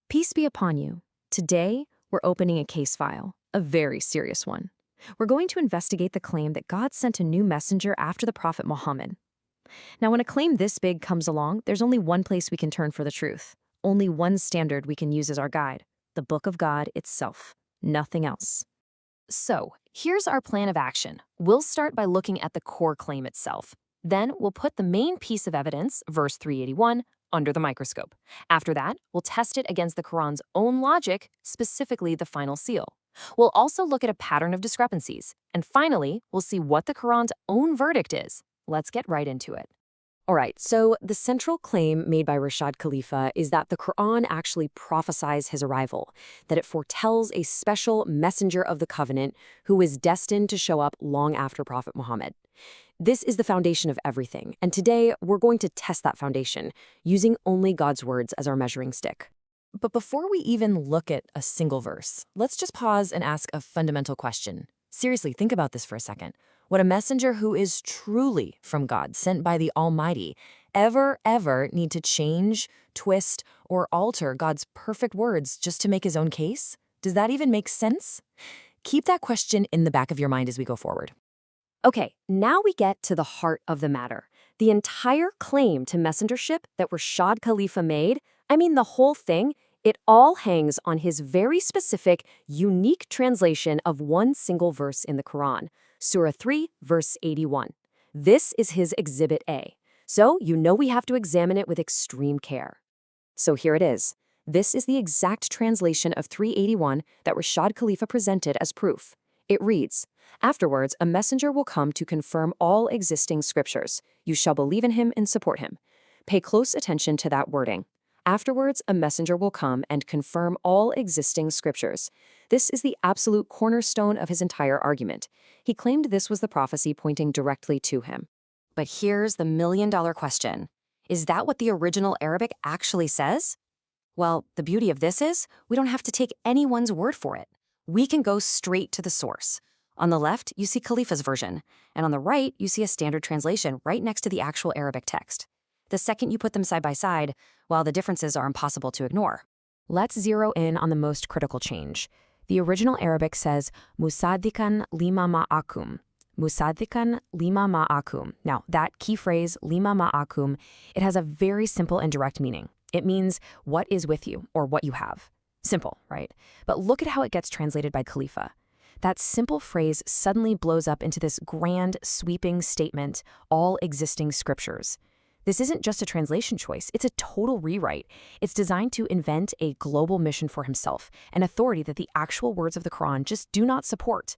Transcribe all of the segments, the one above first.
Peace be upon you. Today, we're opening a case file, a very serious one. We're going to investigate the claim that God sent a new messenger after the Prophet Muhammad. Now, when a claim this big comes along, there's only one place we can turn for the truth. Only one standard we can use as our guide, the Book of God itself. Nothing else. So, here's our plan of action. We'll start by looking at the core claim itself. Then, we'll put the main piece of evidence, verse 381, under the microscope. After that, we'll test it against the Quran's own logic, specifically the final seal. We'll also look at a pattern of discrepancies. And finally, we'll see what the Quran's own verdict is. Let's get right into it. All right, so the central claim made by Rashad Khalifa is that the Quran actually prophesies his arrival, that it foretells a special messenger of the covenant who is destined to show up long after Prophet Muhammad. This is the foundation of everything, and today we're going to test that foundation using only God's words as our measuring stick. But before we even look at a single verse, let's just pause and ask a fundamental question. Seriously, think about this for a second. Would a messenger who is truly from God, sent by the Almighty, ever need to change, twist, or alter God's perfect words just to make his own case? Does that even make sense? Keep that question in the back of your mind as we go forward. Okay, now we get to the heart of the matter. The entire claim to messengership that Rashad Khalifa made, the whole thing, it all hangs on his very specific, unique translation of one single verse in the Quran, Surah 3, verse 81. This is his Exhibit A, so you know we have to examine it with extreme care. So here it is. This is the exact translation of 381 that Rashad Khalifa presented as proof. It reads, "Afterwards, a messenger will come to confirm all existing scriptures. You shall believe in him and support him." Pay close attention to that wording. Afterwards, a messenger will come and confirm all existing scriptures. This is the absolute cornerstone of his entire argument. He claimed this was the prophecy pointing directly to him. But here's the million-dollar question. Is that what the original Arabic actually says? Well, the beauty of this is we don't have to take anyone's word for it. We can go straight to the source. On the left, you see Khalifa's version, and on the right, you see a standard translation right next to the actual Arabic text. The second you put them side by side, well, the differences are impossible to ignore. Let's zero in on the most critical change. The original Arabic says, "Musaddikan lima ma'akum." Musaddikan lima ma'akum. Now, that key phrase, lima ma'akum, it has a very simple and direct meaning. It means what is with you, or what you have. Simple, right? But look at how it gets translated by Khalifa. That simple phrase suddenly blows up into this grand, sweeping statement, all existing scriptures. This isn't just a translation choice, it's a total rewrite. It's designed to invent a global mission for himself, an authority that the actual words of the Quran just do not support.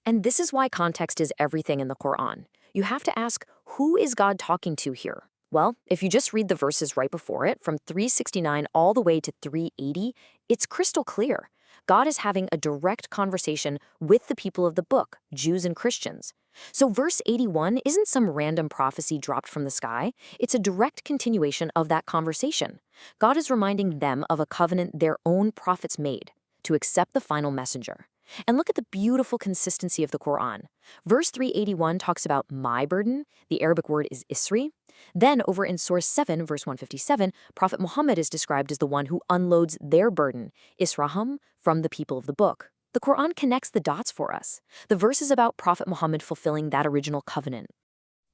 And this is why context is everything in the Quran. You have to ask, who is God talking to here? Well, if you just read the verses right before it, from 369 all the way to 380, it's crystal clear. God is having a direct conversation with the people of the book, Jews and Christians. So verse 81 isn't some random prophecy dropped from the sky. It's a direct continuation of that conversation. God is reminding them of a covenant their own prophets made, to accept the final messenger. And look at the beautiful consistency of the Quran. Verse 381 talks about my burden. The Arabic word is isri. Then over in Surah 7, verse 157, Prophet Muhammad is described as the one who unloads their burden, israhum, from the people of the book. The Quran connects the dots for us. The verse is about Prophet Muhammad fulfilling that original covenant.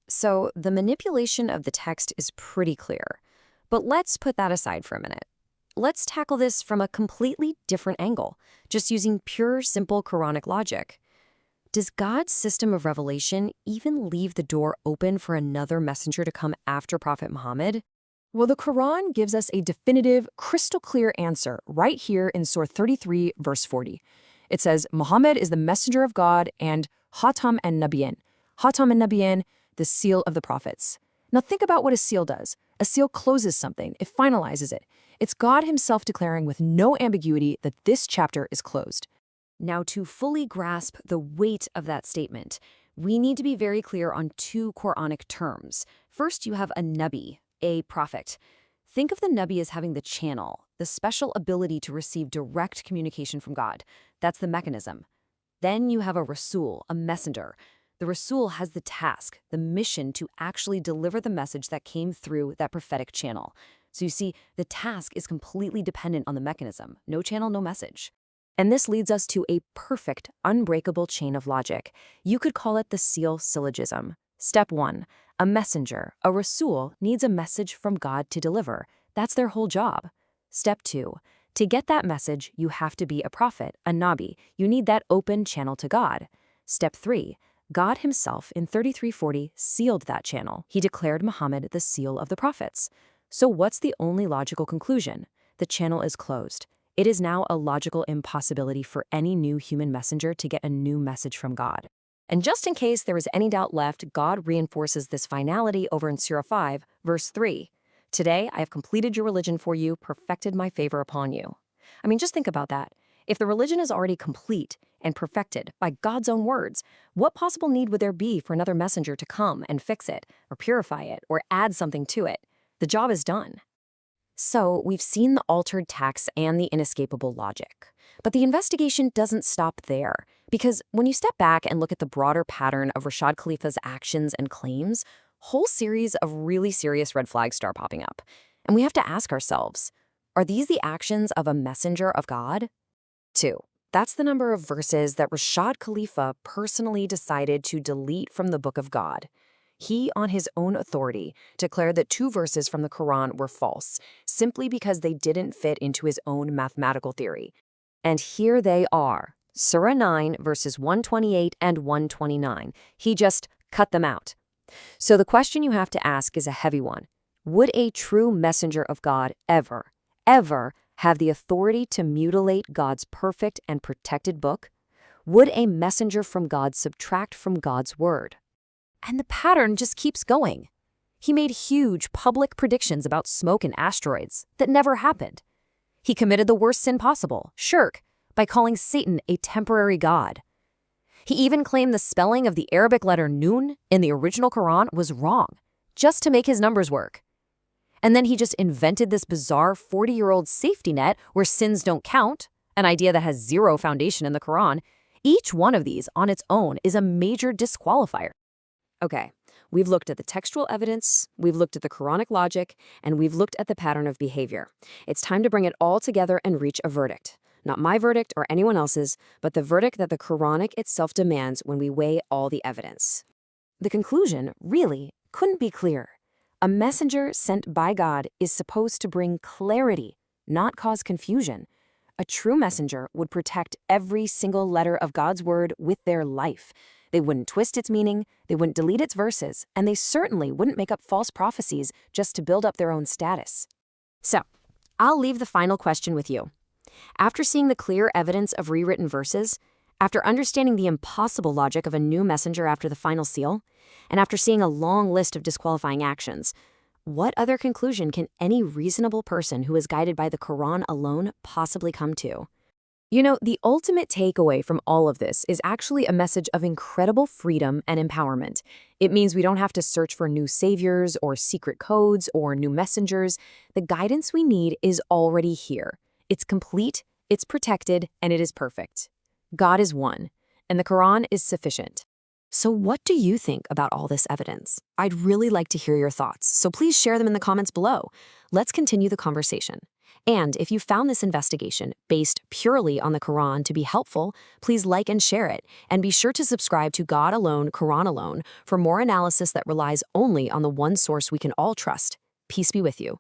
So the manipulation of the text is pretty clear. But let's put that aside for a minute. Let's tackle this from a completely different angle, just using pure, simple Quranic logic. Does God's system of revelation even leave the door open for another messenger to come after Prophet Muhammad? Well, the Quran gives us a definitive, crystal clear answer right here in Surah 33, verse 40. It says, Muhammad is the messenger of God and Hatam and Nabiyyin. Hatam and Nabiyyin, the seal of the prophets. Now think about what a seal does. A seal closes something, it finalizes it. It's God himself declaring with no ambiguity that this chapter is closed. Now, to fully grasp the weight of that statement, we need to be very clear on two Quranic terms. First, you have a nabi, a prophet. Think of the nabi as having the channel, the special ability to receive direct communication from God. That's the mechanism. Then you have a rasul, a messenger. The rasul has the task, the mission to actually deliver the message that came through that prophetic channel. So you see, the task is completely dependent on the mechanism. No channel, no message. And this leads us to a perfect, unbreakable chain of logic. You could call it the seal syllogism. Step 1. A messenger, a rasul, needs a message from God to deliver. That's their whole job. Step 2. To get that message, you have to be a prophet, a nabi. You need that open channel to God. Step 3. God himself in 3340 sealed that channel. He declared Muhammad the seal of the prophets. So what's the only logical conclusion? The channel is closed. It is now a logical impossibility for any new human messenger to get a new message from God. And just in case there is any doubt left, God reinforces this finality over in Surah 5, verse 3. Today I have completed your religion for you, perfected my favor upon you. I mean, just think about that. If the religion is already complete and perfected by God's own words, what possible need would there be for another messenger to come and fix it, or purify it, or add something to it? The job is done. So we've seen the altered text and the inescapable logic. But the investigation doesn't stop there, because when you step back and look at the broader pattern of Rashad Khalifa's actions and claims, a whole series of really serious red flags start popping up. And we have to ask ourselves, are these the actions of a messenger of God? 2. That's the number of verses that Rashad Khalifa personally decided to delete from the Book of God. He, on his own authority, declared that 2 verses from the Quran were false, simply because they didn't fit into his own mathematical theory. And here they are, Surah 9, verses 128 and 129. He just cut them out. So the question you have to ask is a heavy one. Would a true messenger of God ever have the authority to mutilate God's perfect and protected book? Would a messenger from God subtract from God's word? And the pattern just keeps going. He made huge public predictions about smoke and asteroids that never happened. He committed the worst sin possible, shirk, by calling Satan a temporary god. He even claimed the spelling of the Arabic letter nun in the original Quran was wrong, just to make his numbers work. And then he just invented this bizarre 40-year-old safety net where sins don't count, an idea that has zero foundation in the Quran. Each one of these on its own is a major disqualifier. Okay, we've looked at the textual evidence, we've looked at the Quranic logic, and we've looked at the pattern of behavior. It's time to bring it all together and reach a verdict. Not my verdict or anyone else's, but the verdict that the Quranic itself demands when we weigh all the evidence. The conclusion, really, couldn't be clearer. A messenger sent by God is supposed to bring clarity, not cause confusion. A true messenger would protect every single letter of God's word with their life. They wouldn't twist its meaning, they wouldn't delete its verses, and they certainly wouldn't make up false prophecies just to build up their own status. So, I'll leave the final question with you. After seeing the clear evidence of rewritten verses, after understanding the impossible logic of a new messenger after the final seal, and after seeing a long list of disqualifying actions, what other conclusion can any reasonable person who is guided by the Quran alone possibly come to? You know, the ultimate takeaway from all of this is actually a message of incredible freedom and empowerment. It means we don't have to search for new saviors or secret codes or new messengers. The guidance we need is already here. It's complete, it's protected, and it is perfect. God is one, and the Quran is sufficient. So what do you think about all this evidence? I'd really like to hear your thoughts, so please share them in the comments below. Let's continue the conversation. And if you found this investigation based purely on the Quran to be helpful, please like and share it. And be sure to subscribe to God Alone, Quran Alone for more analysis that relies only on the one source we can all trust. Peace be with you.